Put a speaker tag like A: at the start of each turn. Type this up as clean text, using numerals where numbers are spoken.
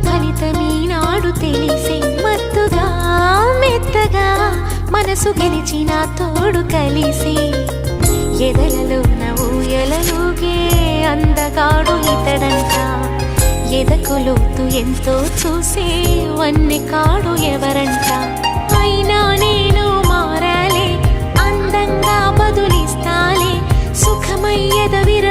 A: ఫలితమీనాడు తెలిసే మత్తుగా మెత్తగా మనసు గెలిచిన తోడు కలిసి ఎదలలోన ఊయలలుగే అందగాడు ఇతడంట ఎదకు లోతు ఎంతో చూసే వన్నె కాడు ఎవరంట అయినా నేను మారాలే అందంగా బదులిస్తాలే సుఖమయ్యద విర